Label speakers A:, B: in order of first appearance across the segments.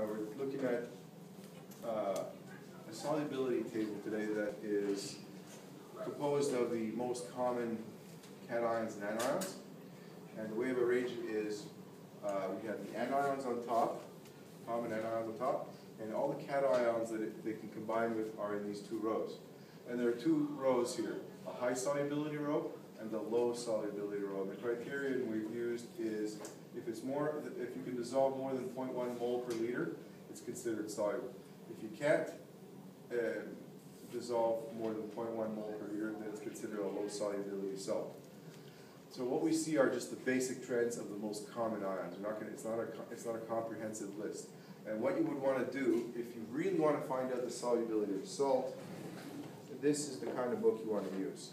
A: We're looking at a solubility table today that is composed of the most common cations and anions. And the way I've arranged it is we have the anions on top, common anions on top, and all the cations that they can combine with are in these two rows. And there are two rows here, a high solubility row and the low solubility row. And the criterion we've used is if you can dissolve more than 0.1 mole per liter, it's considered soluble. If you can't dissolve more than 0.1 mole per liter, then it's considered a low solubility salt. So what we see are just the basic trends of the most common ions. It's not a comprehensive list. And what you would want to do, if you really want to find out the solubility of salt, this is the kind of book you want to use.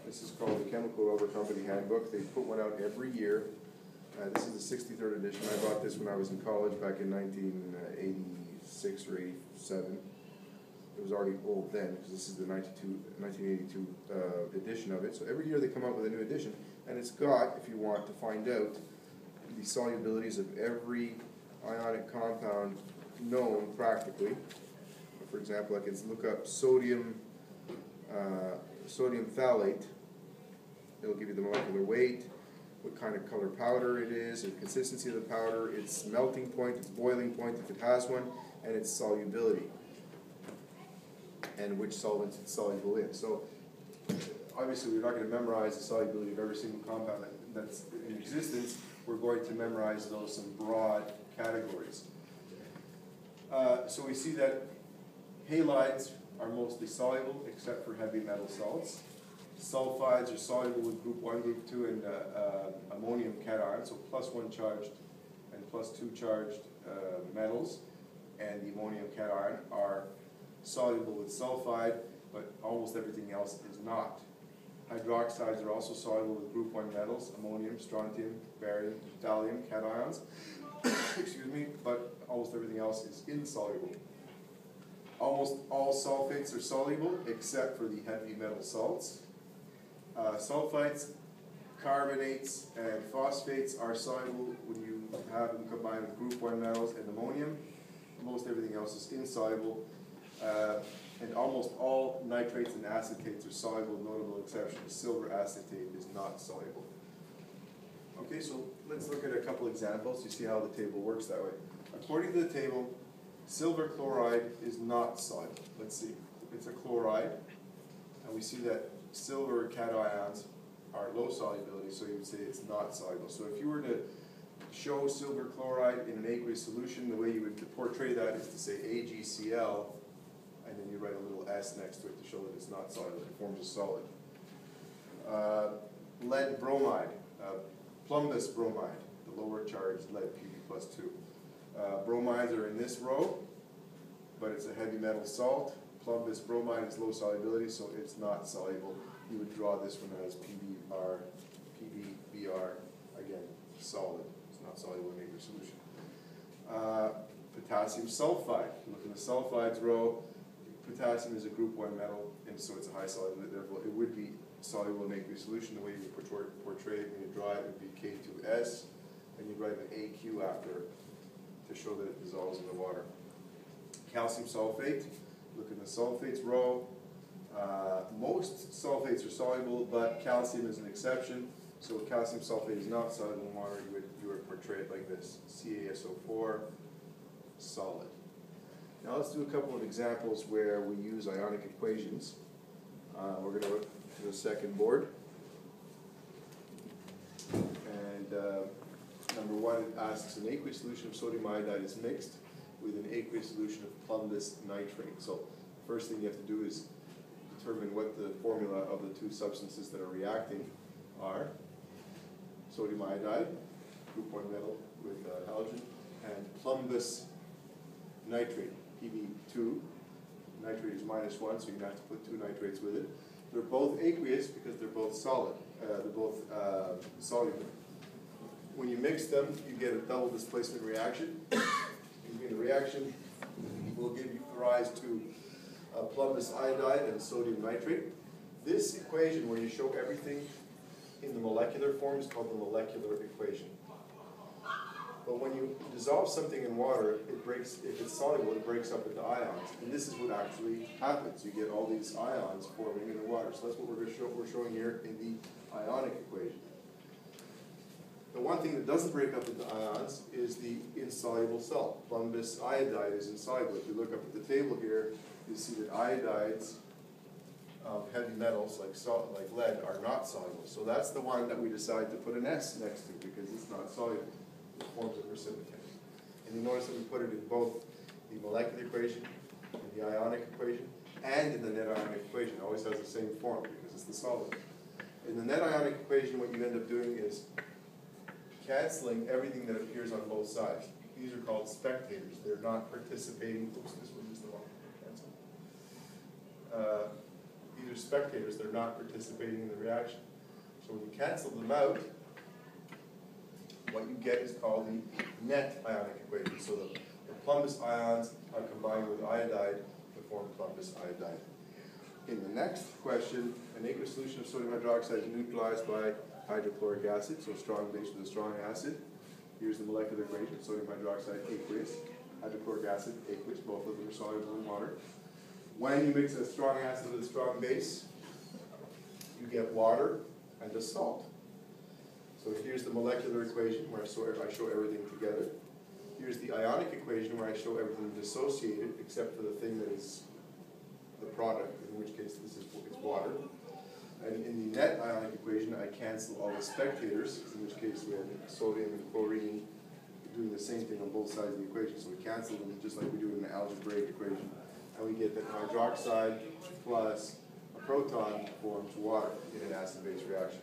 A: This is called the Chemical Rubber Company Handbook. They put one out every year. This is the 63rd edition. I bought this when I was in college back in 1986 or 87. It was already old then, because this is the 1982 edition of it. So every year they come out with a new edition, and it's got, if you want to find out, the solubilities of every ionic compound known practically. For example, I can look up sodium phthalate. It'll give you the molecular weight, what kind of color powder it is, the consistency of the powder, its melting point, its boiling point if it has one, and its solubility, and which solvents it's soluble in. So obviously we're not going to memorize the solubility of every single compound that's in existence. We're going to memorize those some broad categories. So we see that halides are mostly soluble except for heavy metal salts. Sulfides are soluble with group 1, group 2, and ammonium cation, so +1 charged and +2 charged metals, and the ammonium cation are soluble with sulfide, but almost everything else is not. Hydroxides are also soluble with group 1 metals, ammonium, strontium, barium, thallium cations, excuse me, but almost everything else is insoluble. Almost all sulfates are soluble except for the heavy metal salts. Sulfites, carbonates, and phosphates are soluble when you have them combined with group 1 metals and ammonium. Most everything else is insoluble. And almost all nitrates and acetates are soluble, notable exception. Silver acetate is not soluble. Okay, so let's look at a couple examples to see how the table works that way. According to the table, silver chloride is not soluble. Let's see. It's a chloride, and we see that silver cations are low solubility, so you would say it's not soluble. So if you were to show silver chloride in an aqueous solution, the way you would portray that is to say AgCl, and then you write a little S next to it to show that it's not soluble. It forms a solid. Lead bromide, plumbous bromide, the lower charged lead, Pb+2. Bromides are in this row, but it's a heavy metal salt. Plumbous bromide is low solubility, so it's not soluble. You would draw this one as PbBr, again, solid. It's not soluble in aqueous solution. Potassium sulfide. Look in the sulfides row. Potassium is a group 1 metal, and so it's a high solubility. Therefore, it would be soluble in aqueous solution. The way you portray it when you draw it would be K2S, and you'd write an AQ after to show that it dissolves in the water. Calcium sulfate. Look in the sulfates row. Most sulfates are soluble, but calcium is an exception. So calcium sulfate is not soluble in water. You would portray it like this: CaSO4, solid. Now let's do a couple of examples where we use ionic equations. We're going to look to the second board. And number 1, it asks an aqueous solution of sodium iodide is mixed with an aqueous solution of plumbous nitrate. So the first thing you have to do is determine what the formula of the two substances that are reacting are. Sodium iodide, group 1 metal with halogen, and plumbous nitrate, Pb2. Nitrate is -1, so you have to put 2 nitrates with it. They're both aqueous because they're both solid. They're both soluble. When you mix them, you get a double displacement reaction. The reaction will give rise to plumbous iodide and sodium nitrate. This equation, where you show everything in the molecular form, is called the molecular equation. But when you dissolve something in water, it breaks, if it's soluble, it breaks up into ions. And this is what actually happens. You get all these ions forming in the water. So that's what we're showing here in the Ionic equation. The one thing that doesn't break up into ions is the insoluble salt. Plumbous iodide is insoluble. If you look up at the table here, you see that iodides of heavy metals like salt, like lead, are not soluble. So that's the one that we decide to put an S next to because it's not soluble. It forms a precipitate. And you notice that we put it in both the molecular equation, in the ionic equation, and in the net ionic equation. It always has the same form because it's the solid. In the net ionic equation, what you end up doing is canceling everything that appears on both sides. These are called spectators. They're not participating. Oops, this one is the wrong cancel. These are spectators. They're not participating in the reaction. So when you cancel them out, what you get is called the net ionic equation. So the plumbous ions are combined with iodide to form plumbous iodide. In the next question, an aqueous solution of sodium hydroxide is neutralized by hydrochloric acid, so a strong base with a strong acid. Here's the molecular equation: sodium hydroxide aqueous, hydrochloric acid aqueous, both of them are soluble in water. When you mix a strong acid with a strong base, you get water and a salt. So here's the molecular equation where I show everything together. Here's the ionic equation where I show everything dissociated except for the thing that is the product, in which case it's water. And in the net ionic equation, I cancel all the spectators, in which case we have sodium and chlorine doing the same thing on both sides of the equation. So we cancel them just like we do in the algebraic equation. And we get that hydroxide plus a proton forms water in an acid-base reaction.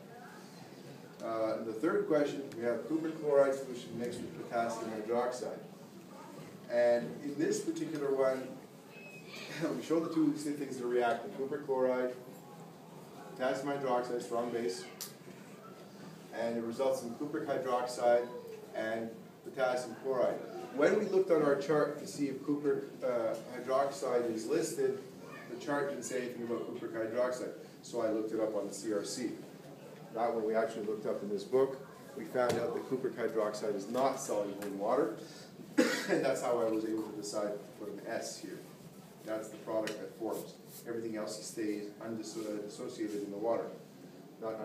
A: The third question, we have copper chloride solution mixed with potassium hydroxide. And in this particular one, we show the two things that are reacting: copper chloride, potassium hydroxide, strong base, and it results in cupric hydroxide and potassium chloride. When we looked on our chart to see if cupric hydroxide is listed, the chart didn't say anything about cupric hydroxide, so I looked it up on the CRC. That one we actually looked up in this book. We found out that cupric hydroxide is not soluble in water, and that's how I was able to decide to put an S here. That's the product that forms. Everything else stays dissociated in the water. Not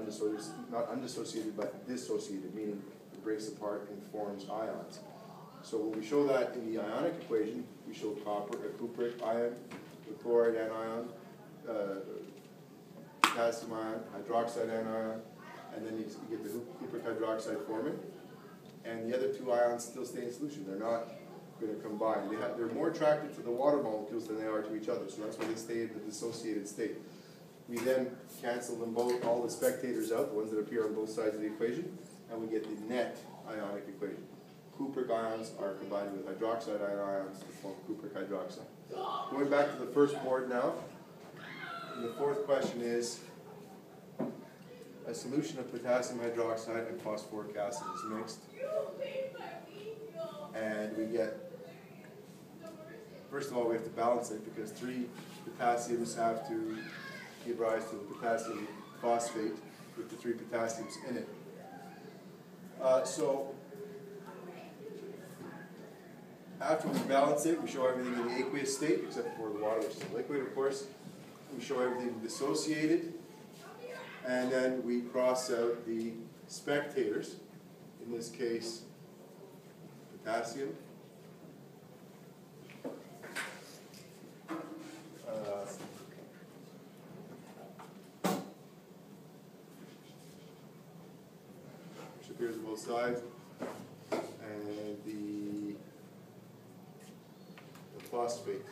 A: undissociated, but dissociated, meaning it breaks apart and forms ions. So when we show that in the ionic equation, we show cupric ion, the chloride anion, potassium ion, hydroxide anion, and then you get the cupric hydroxide forming. And the other two ions still stay in solution. They're not going to combine. They're more attracted to the water molecules than they are to each other, so that's why they stay in the dissociated state. We then cancel them both, all the spectators out, the ones that appear on both sides of the equation, and we get the net ionic equation. Cupric ions are combined with hydroxide ions to form cupric hydroxide. Going back to the first board now, the fourth question is, a solution of potassium hydroxide and phosphoric acid is mixed, and we get, first of all, we have to balance it because 3 potassiums have to give rise to the potassium phosphate with the 3 potassiums in it. So after we balance it, we show everything in the aqueous state, except for the water, which is liquid, of course. We show everything dissociated, and then we cross out the spectators, in this case, potassium, which appears on both sides, and the phosphate.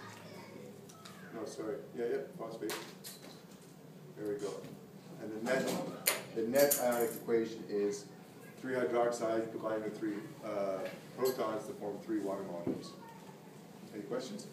A: No, sorry. Yeah, phosphate. There we go. And the net ionic equation is 3 hydroxide combined with 3 protons to form 3 water molecules. Any questions?